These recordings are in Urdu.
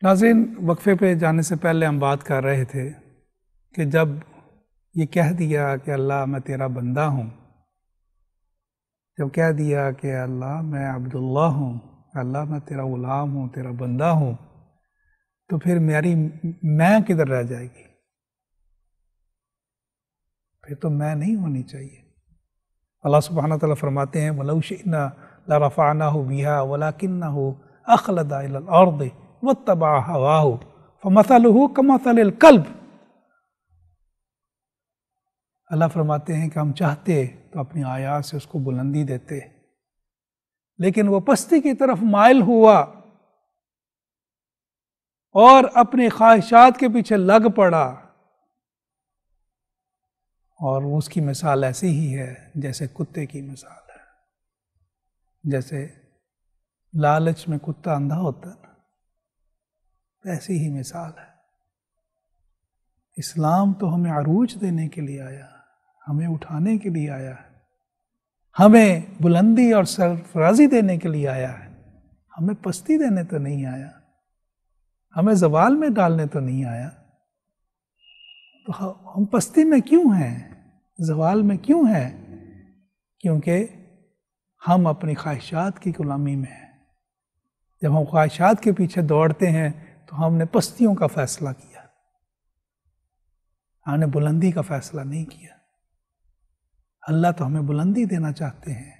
ناظرین، وقفے پہ جانے سے پہلے ہم بات کر رہے تھے کہ جب یہ کہہ دیا کہ اللہ میں تیرا بندہ ہوں، جب کہہ دیا کہ اللہ میں عبداللہ ہوں، اللہ میں تیرا غلام ہوں، تیرا بندہ ہوں، تو پھر میری میں کدھر رہ جائے گی؟ پھر تو میں نہیں ہونی چاہیے۔ اللہ سبحانہ وتعالیٰ فرماتے ہیں وَلَوْ شِئْنَا لَرَفَعْنَاهُ بِهَا وَلَكِنَّهُ أَخْلَدَ إِلَى الْأَرْضِ وَاتَّبَعَ هَوَاهُ فَمَثَلُهُ كَمَثَلِ الْكَلْبِ۔ اللہ فرماتے ہیں کہ ہم چاہتے تو اپنی آیات سے اس کو بلندی دیتے، لیکن وہ پستی کی طرف مائل ہوا اور اپنی خواہشات کے پیچھے لگ پڑا، اور اس کی مثال ایسی ہی ہے جیسے کتے کی مثال ہے۔ جیسے لالچ میں کتا اندھا ہوتا ہے، ایسی ہی مثال ہے۔ اسلام تو ہمیں عروج دینے کے لیے آیا، ہمیں اٹھانے کے لیے آیا ہے، ہمیں بلندی اور سرفرازی دینے کے لیے آیا ہے، ہمیں پستی دینے تو نہیں آیا، ہمیں زوال میں ڈالنے تو نہیں آیا۔ تو ہم پستی میں کیوں ہیں، زوال میں کیوں ہیں؟ کیونکہ ہم اپنی خواہشات کی غلامی میں ہیں۔ جب ہم خواہشات کے پیچھے دوڑتے ہیں تو ہم نے پستیوں کا فیصلہ کیا، ہم نے بلندی کا فیصلہ نہیں کیا۔ اللہ تو ہمیں بلندی دینا چاہتے ہیں،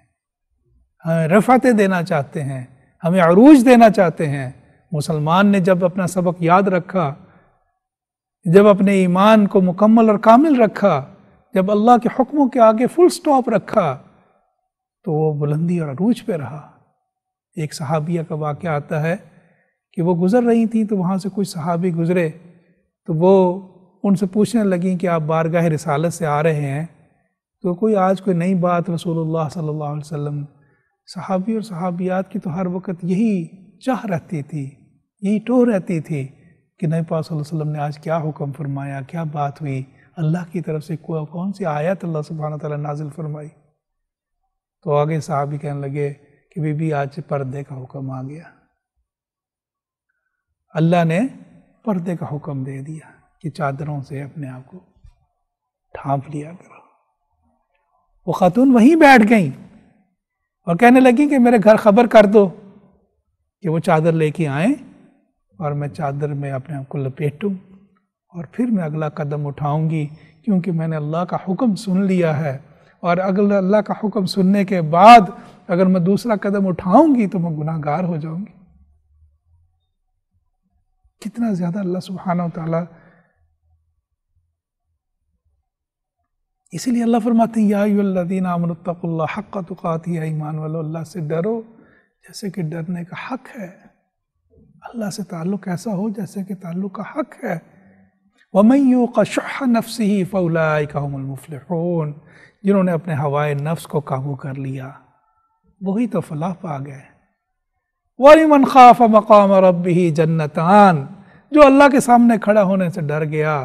ہمیں رفعتیں دینا چاہتے ہیں، ہمیں عروج دینا چاہتے ہیں۔ مسلمان نے جب اپنا سبق یاد رکھا، جب اپنے ایمان کو مکمل اور کامل رکھا، جب اللہ کے حکموں کے آگے فل سٹاپ رکھا، تو وہ بلندی اور عروج پہ رہا۔ ایک صحابیہ کا واقعہ آتا ہے کہ وہ گزر رہی تھیں تو وہاں سے کچھ صحابی گزرے، تو وہ ان سے پوچھنے لگیں کہ آپ بارگاہ رسالت سے آ رہے ہیں تو آج کوئی نئی بات رسول اللہ صلی اللہ علیہ وسلم۔ صحابی اور صحابیات کی تو ہر وقت یہی چاہ رہتی تھی، یہی ٹوہ رہتی تھی کہ نبی پاک صلی اللہ علیہ وسلم نے آج کیا حکم فرمایا، کیا بات ہوئی، اللہ کی طرف سے کون سی آیت اللہ سبحانہ وتعالیٰ نازل فرمائی۔ تو آگے صحابی کہنے لگے کہ بی بی آج پردے کا حکم آ گیا، اللہ نے پردے کا حکم دے دیا کہ چادروں سے اپنے آپ کو ڈھانپ لیا کرو۔ وہ خاتون وہیں بیٹھ گئیں اور کہنے لگیں کہ میرے گھر خبر کر دو کہ وہ چادر لے کے آئیں اور میں چادر میں اپنے آپ کو لپیٹوں اور پھر میں اگلا قدم اٹھاؤں گی، کیونکہ میں نے اللہ کا حکم سن لیا ہے، اور اگر اللہ کا حکم سننے کے بعد اگر میں دوسرا قدم اٹھاؤں گی تو میں گناہ گار ہو جاؤں گی۔ کتنا زیادہ اللہ سبحانہ وتعالیٰ، اسی لیے اللہ فرماتے ہیں یا ایھا الذین آمنوا اتقوا اللہ حق تقاتہ، ایمان والو اللہ سے ڈرو جیسے کہ ڈرنے کا حق ہے، اللہ سے تعلق ایسا ہو جیسے کہ تعلق کا حق ہے۔ وَمَن یُوقَ شُحَّ نَفْسِهِ فَأُولَٰئِکَ هُمُ الْمُفْلِحُونَ، جنہوں نے اپنے ہوائے نفس کو قابو کر لیا وہی تو فلاح پا گئے۔ وَلِمَنْ خَافَ مَقَامَ رَبِّهِ جَنَّتَانِ، جو اللہ کے سامنے کھڑا ہونے سے ڈر گیا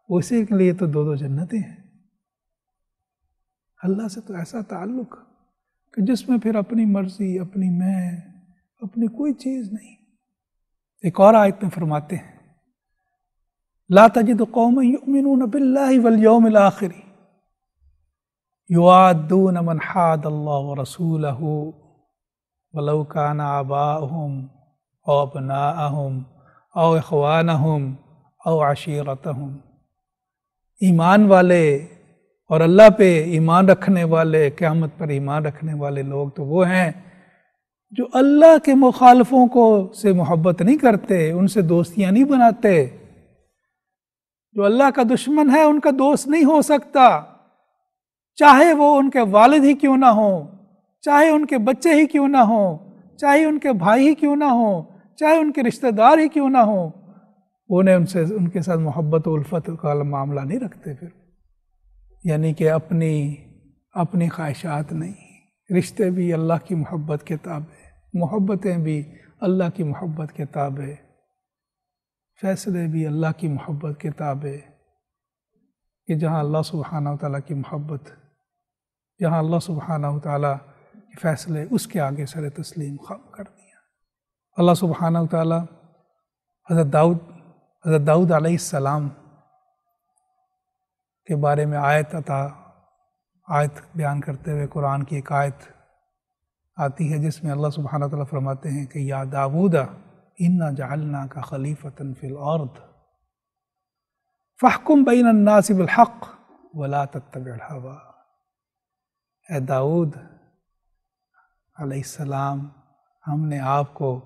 اسی کے لیے تو دو جنتیں ہیں۔ اللہ سے تو ایسا تعلق کہ جس میں پھر اپنی مرضی، اپنی میں، اپنی کوئی چیز نہیں۔ ایک اور آیت میں فرماتے ہیں لا تجد قوما یؤمنون باللہ والیوم الآخر یوادون من حاد اللہ ورسولہ ولو کان آباؤہم او ابناءہم او اخوانہم او عشیرتہم۔ ایمان والے اور اللہ پہ ایمان رکھنے والے، قیامت پر ایمان رکھنے والے لوگ تو وہ ہیں جو اللہ کے مخالفوں کو سے محبت نہیں کرتے، ان سے دوستیاں نہیں بناتے۔ جو اللہ کا دشمن ہے ان کا دوست نہیں ہو سکتا، چاہے وہ ان کے والد ہی کیوں نہ ہوں، چاہے ان کے بچے ہی کیوں نہ ہوں، چاہے ان کے بھائی ہی کیوں نہ ہوں، چاہے ان کے رشتہ دار ہی کیوں نہ ہوں، انہیں ان کے ساتھ محبت و الفت کا معاملہ نہیں رکھتے۔ پھر یعنی کہ اپنی خواہشات نہیں، رشتے بھی اللہ کی محبت کے تابع، محبتیں بھی اللہ کی محبت کے تابع، فیصلے بھی اللہ کی محبت کے تابع، کہ جہاں اللہ سبحانہ وتعالیٰ کی محبت، جہاں اللہ سبحانہ وتعالیٰ کے فیصلے، اس کے آگے سر تسلیم خم کر دیا۔ اللہ سبحانہ وتعالیٰ حضرت داؤد علیہ السلام کے بارے میں آیت بیان کرتے ہوئے قرآن کی ایک آیت آتی ہے جس میں اللہ سبحانہ وتعالیٰ فرماتے ہیں کہ یا داؤد انا جعلناک خلیفۃ فی الارض فاحکم بین الناس بالحق ولا تتبع الہویٰ۔ اے داؤد علیہ السلام، ہم نے آپ کو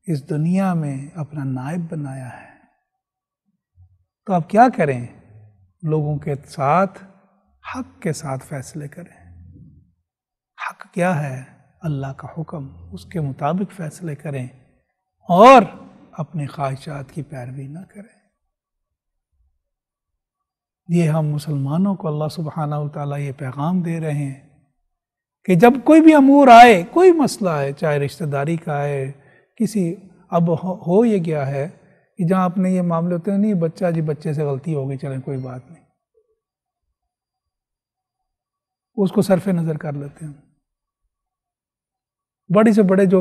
اس دنیا میں اپنا نائب بنایا ہے، تو آپ کیا کریں؟ لوگوں کے ساتھ حق کے ساتھ فیصلے کریں۔ حق کیا ہے؟ اللہ کا حکم، اس کے مطابق فیصلے کریں اور اپنی خواہشات کی پیروی نہ کریں۔ یہ ہم مسلمانوں کو اللہ سبحانہ وتعالیٰ یہ پیغام دے رہے ہیں کہ جب کوئی بھی امور آئے، کوئی مسئلہ آئے، چاہے رشتہ داری کا ہے، اب ہو یہ گیا ہے کہ جہاں اپنے یہ معاملے ہوتے ہیں، نہیں بچے سے غلطی ہو گئی، چلیں کوئی بات نہیں، اس کو صرف نظر کر لیتے ہیں۔ بڑے سے بڑے جو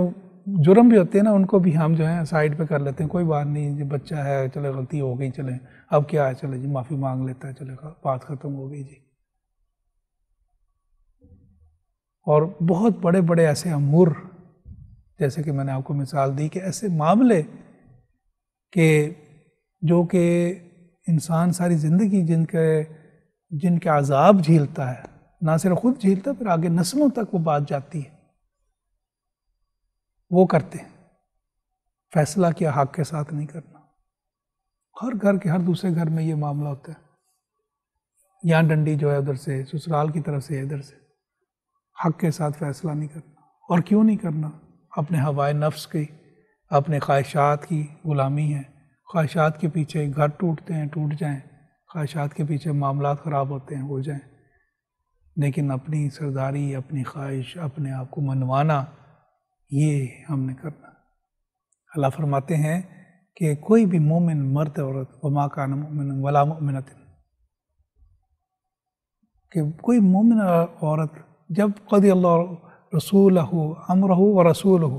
جرم بھی ہوتے ہیں نا، ان کو بھی ہم جو ہیں سائڈ پہ کر لیتے ہیں، کوئی بات نہیں، جو بچہ ہے چلے غلطی ہو گئی، چلیں اب کیا ہے، چلے جی معافی مانگ لیتا ہے، چلے بات ختم ہو گئی جی۔ اور بہت بڑے بڑے ایسے امور، جیسے کہ میں نے آپ کو مثال دی کہ ایسے معاملے کہ جو کہ انسان ساری زندگی جن کے عذاب جھیلتا ہے، نہ صرف خود جھیلتا ہے، پھر آگے نسلوں تک وہ بات جاتی ہے، وہ کرتے ہیں۔ فیصلہ کیا حق کے ساتھ نہیں کرنا۔ ہر دوسرے گھر میں یہ معاملہ ہوتا ہے، یہاں ڈنڈی جو ہے ادھر سے، سسرال کی طرف سے ادھر سے، حق کے ساتھ فیصلہ نہیں کرنا۔ اور کیوں نہیں کرنا؟ اپنے ہوائے نفس کی، اپنے خواہشات کی غلامی ہے۔ خواہشات کے پیچھے گھر ٹوٹ جائیں، خواہشات کے پیچھے معاملات خراب ہوتے ہیں، ہو جائیں، لیکن اپنی سرداری، اپنی خواہش، اپنے آپ کو منوانا، یہ ہم نے کرنا۔ اللہ فرماتے ہیں کہ کوئی بھی مومن مرد عورت، وما کان مؤمن ولا مؤمنۃ، کہ کوئی مومن عورت جب قضی اللہ رسولہ امرہ ورسولہ،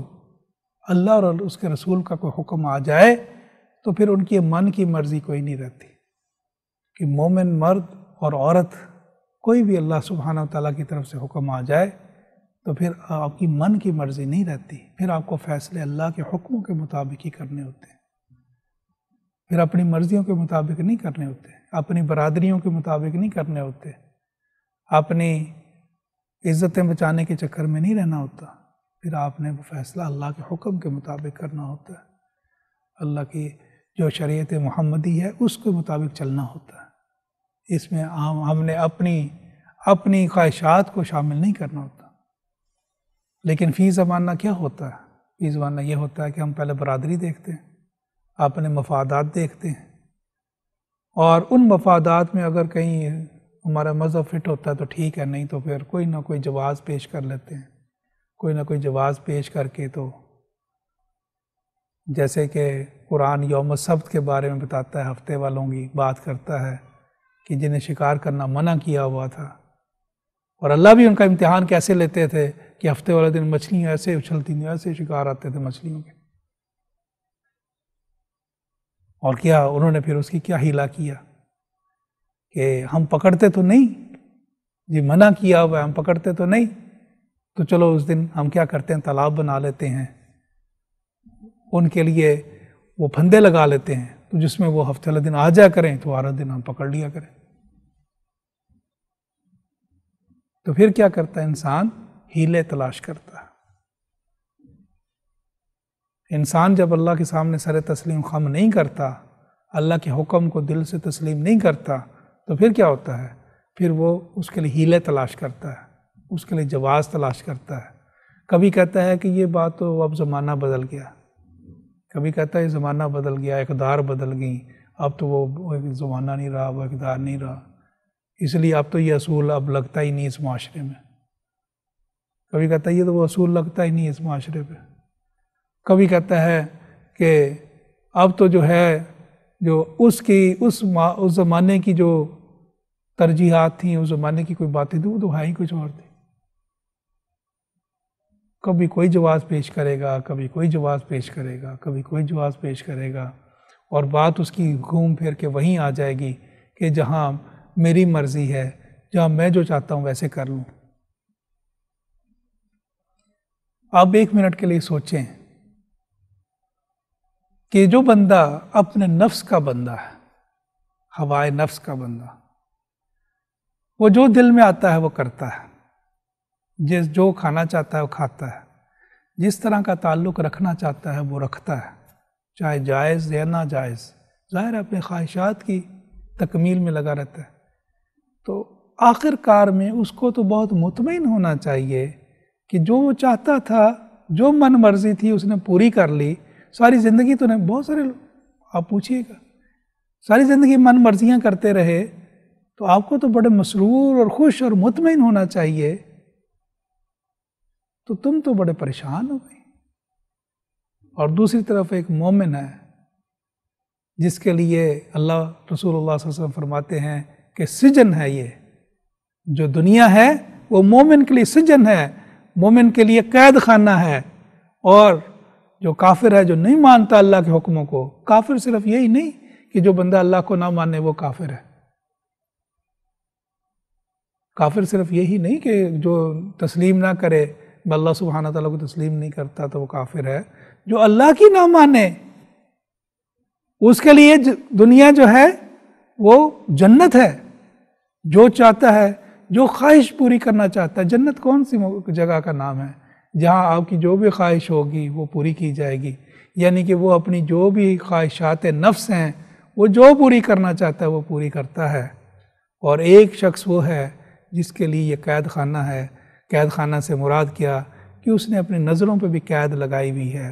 اللہ اور اس کے رسول کا کوئی حکم آ جائے تو پھر ان کی من کی مرضی کوئی نہیں رہتی۔ کہ مومن مرد اور عورت کوئی بھی اللہ سبحانہ وتعالیٰ کی طرف سے حکم آ جائے تو پھر آپ کی من کی مرضی نہیں رہتی، پھر آپ کو فیصلے اللہ کے حکموں کے مطابق ہی کرنے ہوتے ہیں، پھر اپنی مرضیوں کے مطابق نہیں کرنے ہوتے، اپنی برادریوں کے مطابق نہیں کرنے ہوتے، اپنی عزتیں بچانے کے چکر میں نہیں رہنا ہوتا، پھر آپ نے وہ فیصلہ اللہ کے حکم کے مطابق کرنا ہوتا ہے، اللہ کی جو شریعت محمدی ہے اس کے مطابق چلنا ہوتا ہے۔ اس میں ہم نے اپنی خواہشات کو شامل نہیں کرنا ہوتا۔ لیکن فی زمانہ کیا ہوتا ہے؟ فی زمانہ یہ ہوتا ہے کہ ہم پہلے برادری دیکھتے ہیں، اپنے مفادات دیکھتے ہیں، اور ان مفادات میں اگر کہیں ہمارا مذہب فٹ ہوتا ہے تو ٹھیک ہے، نہیں تو پھر کوئی نہ کوئی جواز پیش کر لیتے ہیں، کوئی نہ کوئی جواز پیش کر کے، تو جیسے کہ قرآن یوم السبت کے بارے میں بتاتا ہے، ہفتے والوں کی بات کرتا ہے کہ جنہیں شکار کرنا منع کیا ہوا تھا، اور اللہ بھی ان کا امتحان کیسے لیتے تھے کہ ہفتے والے دن مچھلیاں ایسے اچھلتی تھیں، ایسے شکار آتے تھے مچھلیوں کے، اور کیا انہوں نے پھر اس کی کیا ہیلا کیا کہ ہم پکڑتے تو نہیں جی، منع کیا ہوا ہے، ہم پکڑتے تو نہیں، تو چلو اس دن ہم کیا کرتے ہیں، تالاب بنا لیتے ہیں، ان کے لیے وہ پھندے لگا لیتے ہیں، تو جس میں وہ ہفتے والے دن آ جا کریں تو ہر دن ہم پکڑ لیا کریں۔ تو پھر کیا کرتا ہے انسان؟ ہیلے تلاش کرتا ہے۔ انسان جب اللہ کے سامنے سر تسلیم خم نہیں کرتا، اللہ کے حکم کو دل سے تسلیم نہیں کرتا، تو پھر کیا ہوتا ہے؟ پھر وہ اس کے لیے ہیلے تلاش کرتا ہے، اس کے لیے جواز تلاش کرتا ہے۔ کبھی کہتا ہے کہ یہ بات تو اب زمانہ بدل گیا، کبھی کہتا ہے یہ زمانہ بدل گیا، اقدار بدل گئی، اب تو وہ زمانہ نہیں رہا، وہ اقدار نہیں رہا، اس لیے اب تو یہ اصول اب لگتا ہی نہیں اس معاشرے میں۔ کبھی کہتا ہے یہ تو وہ اصول لگتا ہی نہیں اس معاشرے پہ۔ کبھی کہتا ہے کہ اب تو جو ہے جو اس زمانے کی جو ترجیحات تھیں، اس زمانے کی کوئی باتیں تھیں، وہ تو ہے ہی کچھ اور تھی۔ کبھی کوئی جواز پیش کرے گا، کبھی کوئی جواز پیش کرے گا، کبھی کوئی جواز پیش کرے گا، اور بات اس کی گھوم پھر کے وہیں آ جائے گی کہ جہاں میری مرضی ہے، جہاں میں جو چاہتا ہوں ویسے کر لوں۔ آپ 1 منٹ کے لیے سوچیں کہ جو بندہ اپنے نفس کا بندہ ہے، ہوائے نفس کا بندہ، وہ جو دل میں آتا ہے وہ کرتا ہے، جو کھانا چاہتا ہے وہ کھاتا ہے، جس طرح کا تعلق رکھنا چاہتا ہے وہ رکھتا ہے، چاہے جائز یا ناجائز، ظاہر ہے اپنے خواہشات کی تکمیل میں لگا رہتا ہے۔ تو آخر کار میں اس کو تو بہت مطمئن ہونا چاہیے کہ جو وہ چاہتا تھا، جو من مرضی تھی اس نے پوری کر لی۔ ساری زندگی تو نہیں، بہت سارے لوگ آپ پوچھئے گا ساری زندگی من مرضیاں کرتے رہے، تو آپ کو تو بڑے مسرور اور خوش اور مطمئن ہونا چاہیے، تو تم تو بڑے پریشان ہو گئے۔ اور دوسری طرف ایک مومن ہے جس کے لیے اللہ رسول اللہ صلی اللہ علیہ وسلم فرماتے ہیں کہ سجن ہے، یہ جو دنیا ہے وہ مومن کے لیے سجن ہے، مومن کے لیے قید خانہ ہے۔ اور جو کافر ہے، جو نہیں مانتا اللہ کے حکموں کو، کافر صرف یہی نہیں کہ جو بندہ اللہ کو نہ مانے وہ کافر ہے، کافر صرف یہی نہیں کہ جو تسلیم نہ کرے، اللہ سبحانہ تعالیٰ کو تسلیم نہیں کرتا تو وہ کافر ہے، جو اللہ کی نہ مانے اس کے لیے دنیا جو ہے وہ جنت ہے۔ جو چاہتا ہے، جو خواہش پوری کرنا چاہتا ہے، جنت کون سی جگہ کا نام ہے جہاں آپ کی جو بھی خواہش ہوگی وہ پوری کی جائے گی، یعنی کہ وہ اپنی جو بھی خواہشات نفس ہیں وہ جو پوری کرنا چاہتا ہے وہ پوری کرتا ہے۔ اور ایک شخص وہ ہے جس کے لیے یہ قید خانہ ہے۔ قید خانہ سے مراد کیا کہ اس نے اپنی نظروں پہ بھی قید لگائی ہوئی ہے،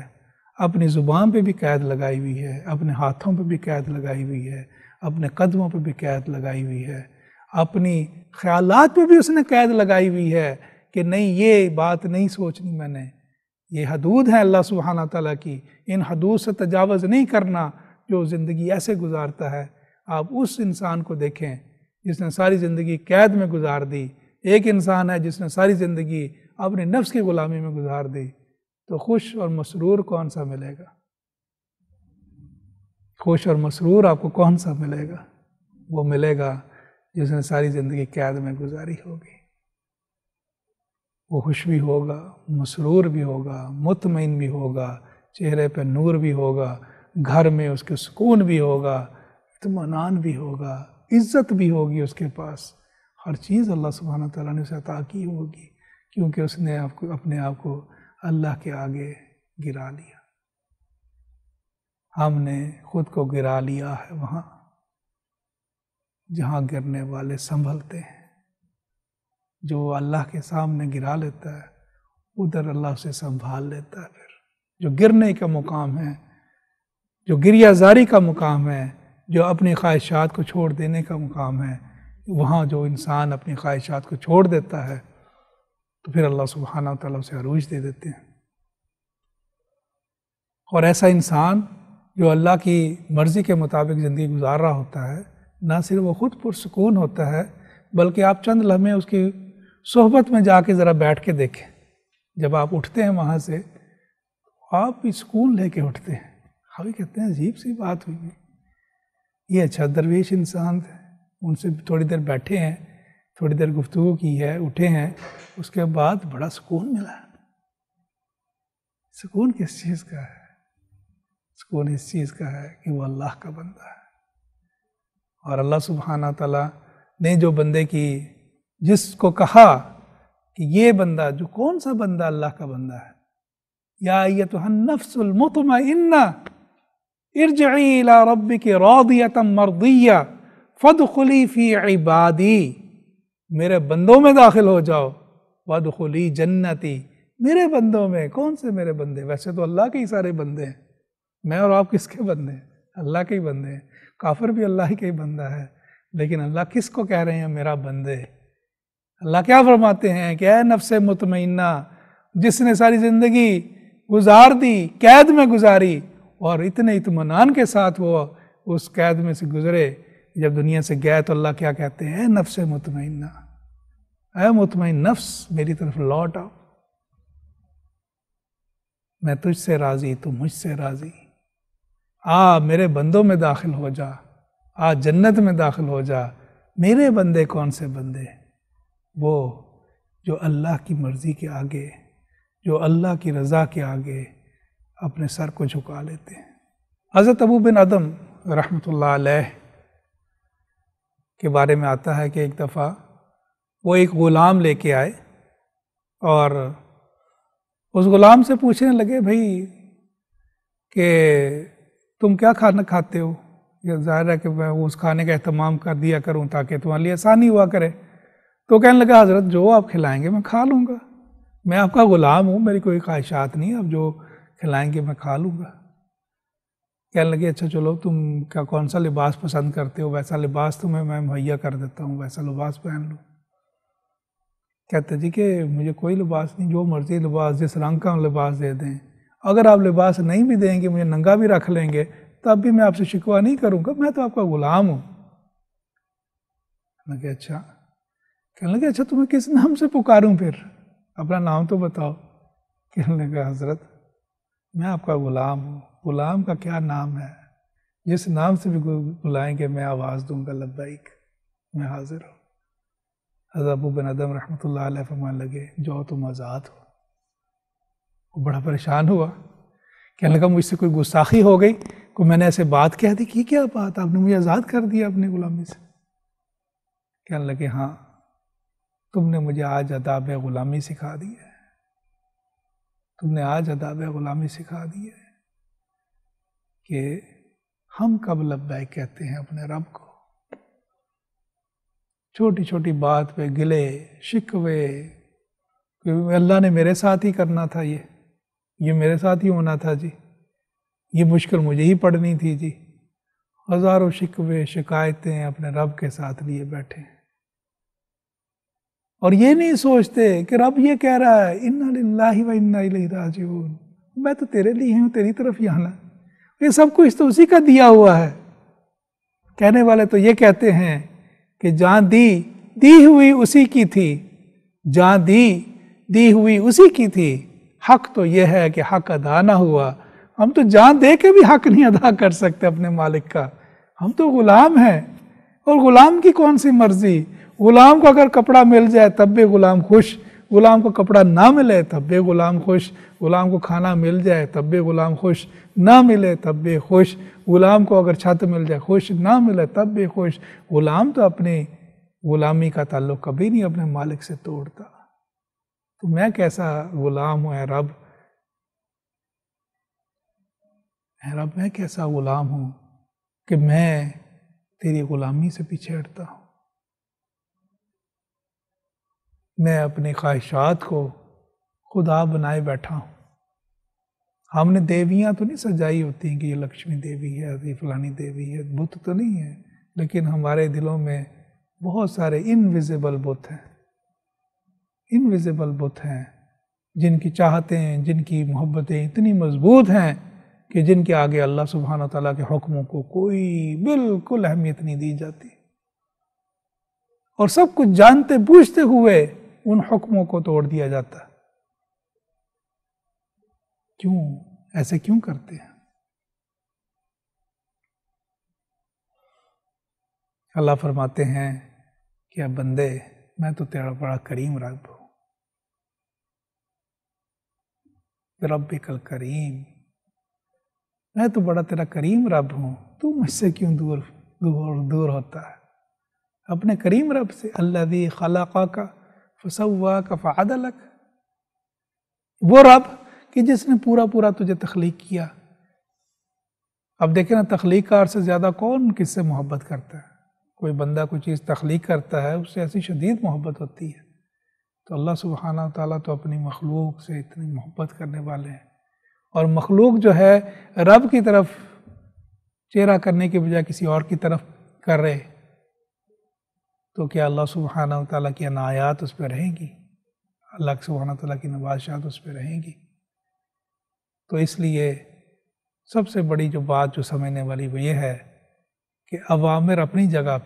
اپنی زبان پہ بھی قید لگائی ہوئی ہے، اپنے ہاتھوں پہ بھی قید لگائی ہوئی ہے، اپنے قدموں پہ بھی قید لگائی ہوئی ہے، اپنی خیالات پہ بھی اس نے قید لگائی ہوئی ہے کہ نہیں، یہ بات نہیں سوچنی میں نے، یہ حدود ہیں اللہ سبحانہ تعالیٰ کی، ان حدود سے تجاوز نہیں کرنا۔ جو زندگی ایسے گزارتا ہے، آپ اس انسان کو دیکھیں جس نے ساری زندگی قید میں گزار دی، ایک انسان ہے جس نے ساری زندگی اپنے نفس کی غلامی میں گزار دی، تو خوش اور مسرور کون سا ملے گا؟ خوش اور مسرور آپ کو کون سا ملے گا؟ وہ ملے گا جس نے ساری زندگی قید میں گزاری ہوگی۔ وہ خوش بھی ہوگا، مسرور بھی ہوگا، مطمئن بھی ہوگا، چہرے پہ نور بھی ہوگا، گھر میں اس کے سکون بھی ہوگا، اطمینان بھی ہوگا، عزت بھی ہوگی اس کے پاس، ہر چیز اللہ سبحانہ تعالیٰ نے اسے عطا کی ہوگی، کیونکہ اس نے اپنے آپ کو اللہ کے آگے گرا لیا۔ ہم نے خود کو گرا لیا ہے وہاں جہاں گرنے والے سنبھلتے ہیں۔ جو اللہ کے سامنے گرا لیتا ہے ادھر اللہ اسے سنبھال لیتا ہے۔ پھر جو گرنے کا مقام ہے، جو گریہ زاری کا مقام ہے، جو اپنی خواہشات کو چھوڑ دینے کا مقام ہے، وہاں جو انسان اپنی خواہشات کو چھوڑ دیتا ہے تو پھر اللہ سبحانہ وتعالیٰ اسے عروج دے دیتے ہیں۔ اور ایسا انسان جو اللہ کی مرضی کے مطابق زندگی گزار رہا ہوتا ہے، نہ صرف وہ خود پرسکون ہوتا ہے بلکہ آپ چند لمحے اس کی صحبت میں جا کے ذرا بیٹھ کے دیکھیں۔ جب آپ اٹھتے ہیں وہاں سے آپ بھی سکون لے کے اٹھتے ہیں۔ ہم کہتے ہیں عجیب سی بات ہوئی، یہ اچھا درویش انسان تھے، ان سے تھوڑی دیر بیٹھے ہیں، تھوڑی دیر گفتگو کی ہے، اٹھے ہیں، اس کے بعد بڑا سکون ملا۔ سکون کس چیز کا ہے؟ سکون اس چیز کا ہے کہ وہ اللہ کا بندہ ہے، اور اللہ سبحانہ تعالیٰ نے جو بندے کی، جس کو کہا کہ یہ بندہ، جو کون سا بندہ اللہ کا بندہ ہے، یا ایتھا النفس المطمئنہ ارجعی الی ربک راضیۃ مرضیہ فادخلی فی عبادی، میرے بندوں میں داخل ہو جاؤ، وادخلی جنتی، میرے بندوں میں۔ کون سے میرے بندے؟ ویسے تو اللہ کے ہی سارے بندے ہیں، میں اور آپ کس کے بندے ہیں؟ اللہ کے ہی بندے ہیں۔ کافر بھی اللہ ہی کا ہی بندہ ہے، لیکن اللہ کس کو کہہ رہے ہیں میرا بندے؟ اللہ کیا فرماتے ہیں کہ اے نفس مطمئنہ، جس نے ساری زندگی گزار دی، قید میں گزاری، اور اتنے اطمینان کے ساتھ وہ اس قید میں سے گزرے، جب دنیا سے گئے تو اللہ کیا کہتے ہیں؟ اے نفس مطمئنہ، اے مطمئن نفس، میری طرف لوٹ آؤ، میں تجھ سے راضی تو مجھ سے راضی، میرے بندوں میں داخل ہو جا، جنت میں داخل ہو جا۔ میرے بندے کون سے بندے؟ وہ جو اللہ کی مرضی کے آگے، جو اللہ کی رضا کے آگے اپنے سر کو جھکا لیتے ہیں۔ حضرت ابو بن ادم رحمۃ اللہ علیہ کے بارے میں آتا ہے کہ ایک دفعہ وہ ایک غلام لے کے آئے اور اس غلام سے پوچھنے لگے بھائی کہ تم کیا کھانا کھاتے ہو؟ یہ ظاہر ہے کہ میں اس کھانے کا اہتمام کر دیا کروں تاکہ تمہارے لیے آسانی ہوا کرے۔ تو کہنے لگا حضرت جو آپ کھلائیں گے میں کھا لوں گا، میں آپ کا غلام ہوں، میری کوئی خواہشات نہیں، آپ جو کھلائیں گے میں کھا لوں گا۔ کہنے لگے اچھا چلو تم کون سا لباس پسند کرتے ہو، ویسا لباس تمہیں میں مہیا کر دیتا ہوں، ویسا لباس پہن لو۔ کہتے جی کہ مجھے کوئی لباس نہیں، جو مرضی لباس، جس رنگ کا لباس دے دیں، اگر آپ لباس نہیں بھی دیں گے، مجھے ننگا بھی رکھ لیں گے تب بھی میں آپ سے شکوہ نہیں کروں گا، میں تو آپ کا غلام ہوں۔ کہنے لگے اچھا، کہنے لگے اچھا تمہیں کس نام سے پکاروں پھر، اپنا نام تو بتاؤ۔ کہنے لگا حضرت میں آپ کا غلام ہوں، غلام کا کیا نام ہے، جس نام سے بھی بلائیں گے میں آواز دوں گا لبیک، میں حاضر ہوں۔ حضرت ابو بن ادم رحمۃ اللہ علیہ فرمانے لگے جو تم آزاد ہو۔ وہ بڑا پریشان ہوا، کہنے لگا مجھ سے کوئی گستاخی ہو گئی، کوئی میں نے ایسے بات کہہ دی، کیا بات، آپ نے مجھے آزاد کر دیا اپنی غلامی سے۔ کہنے لگے ہاں تم نے مجھے آج آداب غلامی سکھا دی ہے، تم نے آج آداب غلامی سکھا دی ہے کہ ہم کب لبیک کہتے ہیں اپنے رب کو۔ چھوٹی چھوٹی بات پہ گلے شکوے، اللہ نے میرے ساتھ ہی کرنا تھا، یہ میرے ساتھ ہی ہونا تھا جی، یہ مشکل مجھے ہی پڑنی تھی جی، ہزاروں شکوے شکایتیں اپنے رب کے ساتھ لیے بیٹھے ہیں، اور یہ نہیں سوچتے کہ رب یہ کہہ رہا ہے انا للہ و انا الیہ راجعون، میں تو تیرے لیے ہوں، تیری طرف ہی آنا، یہ سب کچھ تو اسی کا دیا ہوا ہے۔ کہنے والے تو یہ کہتے ہیں کہ جان دی ہوئی اسی کی تھی، جان دی ہوئی اسی کی تھی، حق تو یہ ہے کہ حق ادا نہ ہوا۔ ہم تو جان دے کے بھی حق نہیں ادا کر سکتے اپنے مالک کا، ہم تو غلام ہیں، اور غلام کی کون سی مرضی، غلام کو اگر کپڑا مل جائے تب بھی غلام خوش، غلام کو کپڑا نہ ملے تب بھی غلام خوش، غلام کو کھانا مل جائے تب بھی غلام خوش، نہ ملے تب بھی خوش، غلام کو اگر چھت مل جائے خوش، نہ ملے تب بھی خوش۔ غلام تو اپنی غلامی کا تعلق کبھی نہیں اپنے مالک سے توڑتا۔ تو میں کیسا غلام ہوں اے رب، اے رب میں کیسا غلام ہوں کہ میں تیری غلامی سے پیچھے ہٹتا ہوں، میں اپنی خواہشات کو خدا بنائے بیٹھا ہوں۔ ہم نے دیویاں تو نہیں سجائی ہوتی ہیں کہ یہ لکشمی دیوی ہے، یہ فلانی دیوی ہے، بت تو نہیں ہے، لیکن ہمارے دلوں میں بہت سارے انویزیبل بت ہیں، انویزیبل بت ہیں جن کی چاہتیں، جن کی محبتیں اتنی مضبوط ہیں کہ جن کے آگے اللہ سبحانہ وتعالیٰ کے حکموں کو کوئی بالکل اہمیت نہیں دی جاتی، اور سب کچھ جانتے بوجھتے ہوئے ان حکموں کو توڑ دیا جاتا ہے۔ کیوں ایسے کیوں کرتے ہیں؟ اللہ فرماتے ہیں کہ اے بندے میں تو تیرا بڑا کریم رب ہوں، ربک الکریم، میں تو بڑا تیرا کریم رب ہوں، تو مجھ سے کیوں دور ہوتا ہے؟ اپنے کریم رب سے، الذی خلقک فسواک فعدلک، وہ رب کہ جس نے پورا تجھے تخلیق کیا۔ اب دیکھیں نا، تخلیق کار سے زیادہ کون کس سے محبت کرتا ہے؟ کوئی بندہ کوئی چیز تخلیق کرتا ہے اس سے ایسی شدید محبت ہوتی ہے، تو اللہ سبحانہ وتعالیٰ تو اپنی مخلوق سے اتنی محبت کرنے والے ہیں، اور مخلوق جو ہے رب کی طرف چہرہ کرنے کے بجائے کسی اور کی طرف کر رہے، تو کیا اللہ سبحانہ وتعالیٰ کی عنایات اس پہ رہیں گی؟ اللہ سبحانہ وتعالیٰ کی نوازشات اس پہ رہیں گی؟ تو اس لیے سب سے بڑی جو بات جو سمجھنے والی وہ یہ ہے کہ اوامر اپنی جگہ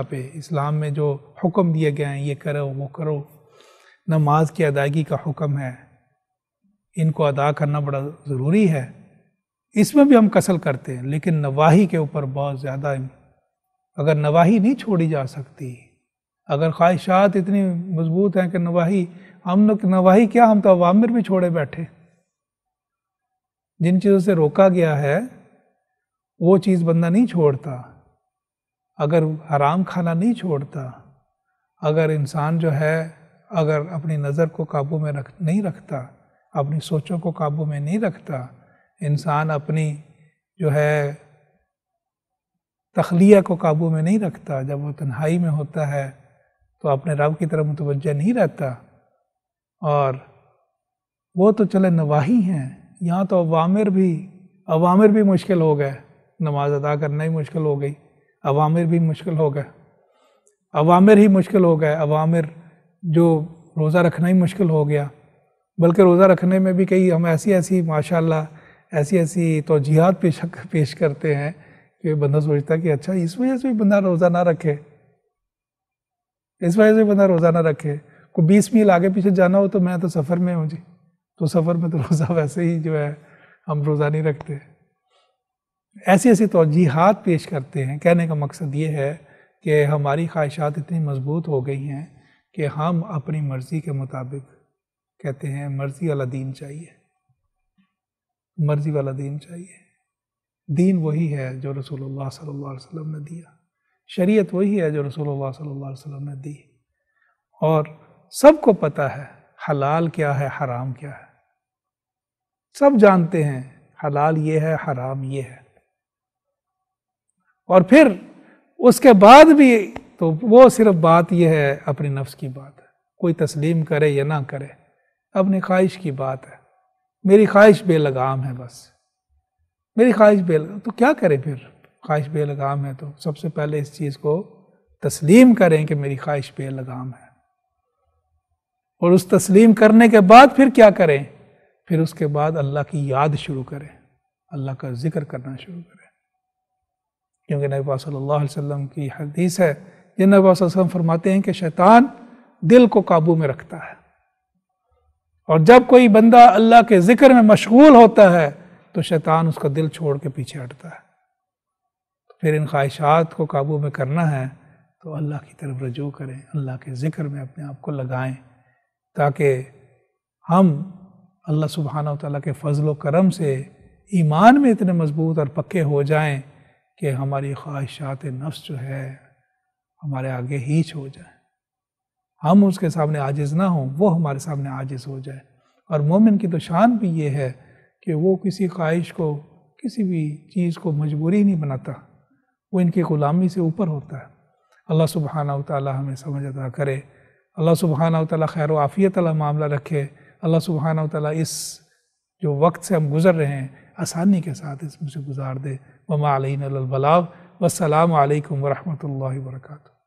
پہ اسلام میں جو حکم دیے گئے ہیں، یہ کرو وہ کرو، نماز کی ادائیگی کا حکم ہے، ان کو ادا کرنا بڑا ضروری ہے، اس میں بھی ہم کسل کرتے ہیں، لیکن نواہی کے اوپر بہت زیادہ، اگر نواہی نہیں چھوڑی جا سکتی، اگر خواہشات اتنی مضبوط ہیں کہ نواہی کیا، ہم تو اوامر بھی چھوڑے بیٹھے، جن چیزوں سے روکا گیا ہے وہ چیز بندہ نہیں چھوڑتا، اگر حرام کھانا نہیں چھوڑتا، اگر انسان جو ہے اگر اپنی نظر کو قابو میں نہیں رکھتا، اپنی سوچوں کو قابو میں نہیں رکھتا، انسان اپنی جو ہے تخلیہ کو قابو میں نہیں رکھتا، جب وہ تنہائی میں ہوتا ہے تو اپنے رب کی طرف متوجہ نہیں رہتا، اور وہ تو چلے نواہی ہیں، یہاں تو اوامر بھی مشکل ہو گئے، نماز ادا کرنا ہی مشکل ہو گئی، اوامر بھی مشکل ہو گئے، اوامر جو روزہ رکھنا ہی مشکل ہو گیا، بلکہ روزہ رکھنے میں بھی کئی ہم ایسی ماشاءاللہ ایسی توجیہات پیش کرتے ہیں کہ بندہ سوچتا ہے کہ اچھا اس وجہ سے بھی بندہ روزہ نہ رکھے، کوئی 20 میل آگے پیچھے جانا ہو تو میں تو سفر میں ہوں جی، تو سفر میں تو روزہ ویسے ہی جو ہے ہم روزہ نہیں رکھتے، ایسی توجیہات پیش کرتے ہیں۔ کہنے کا مقصد یہ ہے کہ ہماری خواہشات اتنی مضبوط ہو گئی ہیں کہ ہم اپنی مرضی کے مطابق کہتے ہیں مرضی والا دین چاہیے، دین وہی ہے جو رسول اللہ صلی اللہ علیہ وسلم نے دیا، شریعت وہی ہے جو رسول اللہ صلی اللہ علیہ وسلم نے دی، اور سب کو پتہ ہے حلال کیا ہے، حرام کیا ہے، سب جانتے ہیں حلال یہ ہے، حرام یہ ہے، اور پھر اس کے بعد بھی تو وہ صرف بات یہ ہے اپنی نفس کی بات ہے، کوئی تسلیم کرے یا نہ کرے اپنی خواہش کی بات ہے، میری خواہش بے لگام ہے، بس میری خواہش بے لگام، تو کیا کرے پھر؟ خواہش بے لگام ہے تو سب سے پہلے اس چیز کو تسلیم کریں کہ میری خواہش بے لگام ہے، اور اس تسلیم کرنے کے بعد پھر کیا کریں؟ پھر اس کے بعد اللہ کی یاد شروع کریں، اللہ کا ذکر کرنا شروع کریں، کیونکہ نبی پاک صلی اللہ علیہ وسلم کی حدیث ہے، جن نبی پاک صلی اللہ علیہ وسلم فرماتے ہیں کہ شیطان دل کو قابو میں رکھتا ہے، اور جب کوئی بندہ اللہ کے ذکر میں مشغول ہوتا ہے تو شیطان اس کا دل چھوڑ کے پیچھے ہٹتا ہے، تو پھر ان خواہشات کو قابو میں کرنا ہے تو اللہ کی طرف رجوع کریں، اللہ کے ذکر میں اپنے آپ کو لگائیں، تاکہ ہم اللہ سبحانہ وتعالیٰ کے فضل و کرم سے ایمان میں اتنے مضبوط اور پکے ہو جائیں کہ ہماری خواہشات نفس جو ہے ہمارے آگے ہیچ ہو جائیں، ہم اس کے سامنے عاجز نہ ہوں، وہ ہمارے سامنے عاجز ہو جائے۔ اور مومن کی تو شان بھی یہ ہے کہ وہ کسی خواہش کو، کسی بھی چیز کو مجبوری نہیں بناتا، وہ ان کی غلامی سے اوپر ہوتا ہے۔ اللہ سبحانہ وتعالی ہمیں سمجھ عطا کرے، اللہ سبحانہ وتعالی خیر و عافیت والا معاملہ رکھے، اللہ سبحانہ وتعالی اس جو وقت سے ہم گزر رہے ہیں آسانی کے ساتھ اس میں سے گزار دے۔ وما علینا الا البلاغ، والسلام علیکم ورحمۃ اللہ وبرکاتہ۔